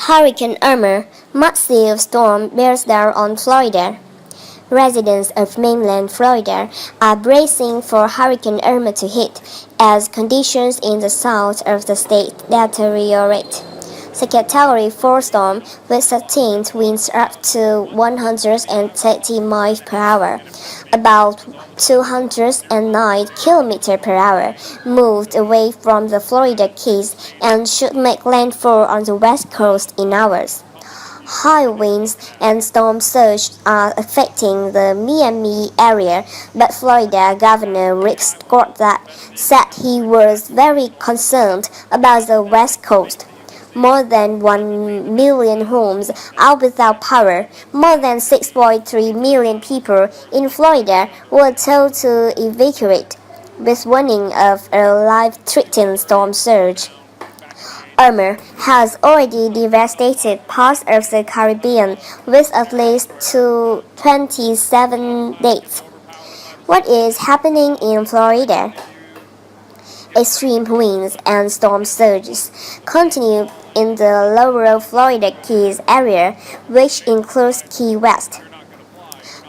Hurricane Irma, massive storm bears down on Florida. Residents of mainland Florida are bracing for Hurricane Irma to hit as conditions in the south of the state deteriorate. The Category 4 storm, with sustained winds up to 130 miles per hour, about 209 km per hour, moved away from the Florida Keys and should make landfall on the west coast in hours. High winds and storm surge are affecting the Miami area, but Florida Governor Rick Scott said he was very concerned about the West Coast. More than 1 million homes are without power. More than 6.3 million people in Florida were told to evacuate, with warning of a life-threatening storm surge. Irma has already devastated parts of the Caribbean with at least 27 deaths. What is happening in Florida? Extreme winds and storm surges continue in the lower Florida Keys area, which includes Key West.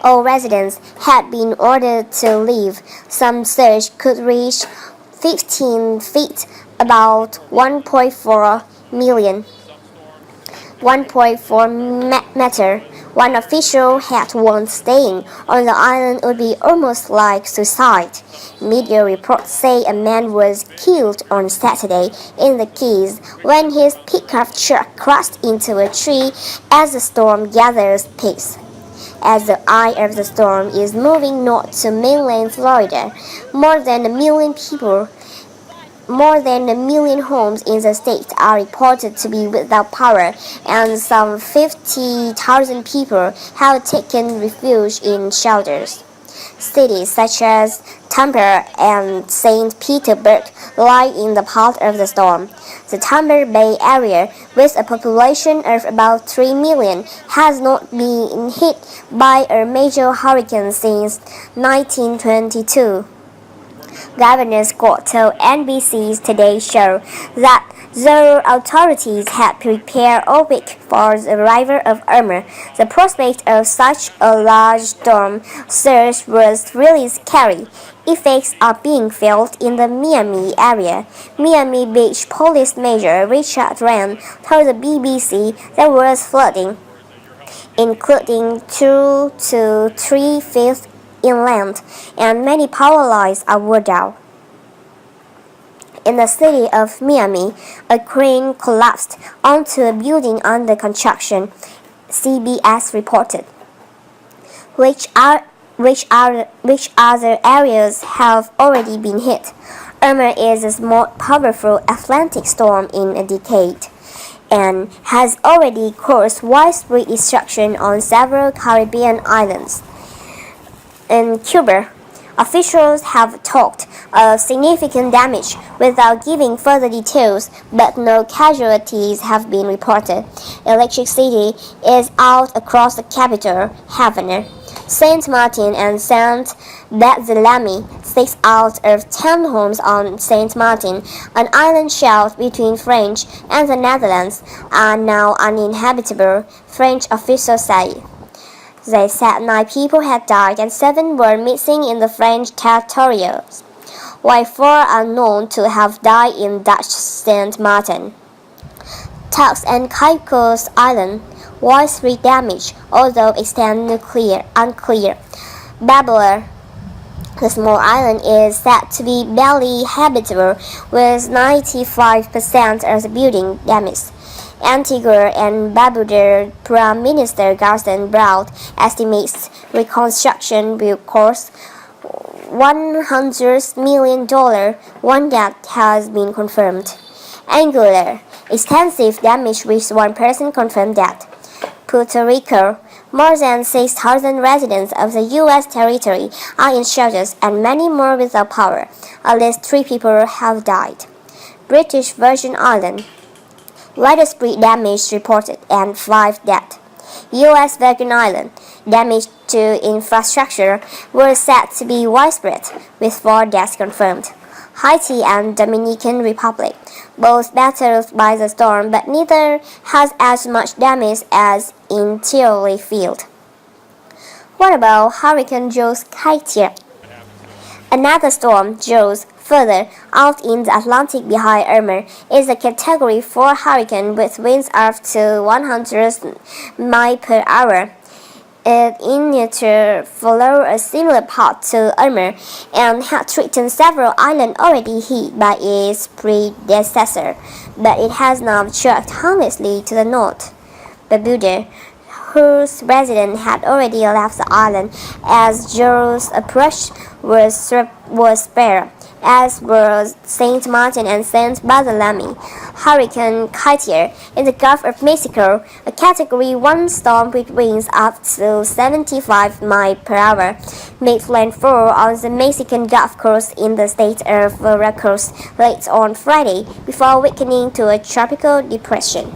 All residents had been ordered to leave. Some surge could reach 15 feet, about 1.4 meter. One official had warned staying on the island would be almost like suicide. Media reports say a man was killed on Saturday in the Keys when his pickup truck crashed into a tree as the storm gathers pace. As the eye of the storm is moving north to mainland Florida, more than a million homes in the state are reported to be without power, and some 50,000 people have taken refuge in shelters. Cities such as Tampa and St. Petersburg lie in the path of the storm. The Tampa Bay area, with a population of about 3 million, has not been hit by a major hurricane since 1922. Governor Scott told NBC's Today Show that the authorities had prepared all week for the arrival of Irma. The prospect of such a large storm surge was really scary. Effects are being felt in the Miami area. Miami Beach Police Major Richard Wren told the BBC there was flooding, including 2 to 3 feet inland, and many power lines were down. In the city of Miami, a crane collapsed onto a building under construction, CBS reported. Which other areas have already been hit? Irma is the most powerful Atlantic storm in a decade and has already caused widespread destruction on several Caribbean islands. In Cuba, officials have talked of significant damage without giving further details, but no casualties have been reported. Electricity is out across the capital, Havana. Saint Martin and Saint Barthélemy, 6 out of 10 homes on Saint Martin, an island shelved between France and the Netherlands, are now uninhabitable, French officials say. They said 9 people had died and 7 were missing in the French territories, while 4 are known to have died in Dutch Saint Martin. Turks and Caicos Island, widespread damage, although extent unclear. Barbuda, the small island, is said to be barely habitable, with 95% of the building damaged. Antigua and Barbuda Prime Minister Garson Brown estimates reconstruction will cost $100 million, one that has been confirmed. Anguilla, extensive damage with 1 person confirmed death. Puerto Rico, more than 6,000 residents of the U.S. territory are in shelters and many more without power. At least 3 people have died. British Virgin Islands, widespread damage reported and 5 dead. U.S. Virgin Islands, damage to infrastructure was said to be widespread, with 4 deaths confirmed. Haiti and Dominican Republic, both battered by the storm, but neither has as much damage as in Chile field. What about Hurricane Joe's Katia? Another storm, Joe's, further out in the Atlantic behind Irma, is a Category 4 hurricane with winds up to 100 miles per hour. It initiated followed a similar path to Irma and had threatened several islands already hit by its predecessor, but it has now struck harmlessly to the north. Barbuda, whose residents had already left the island as Joe's approach was spared, as were Saint Martin and Saint Bartholomew. Hurricane Katia in the Gulf of Mexico, a Category 1 storm with winds up to 75 miles per hour, made landfall on the Mexican Gulf Coast in the state of Veracruz late on Friday before weakening to a tropical depression.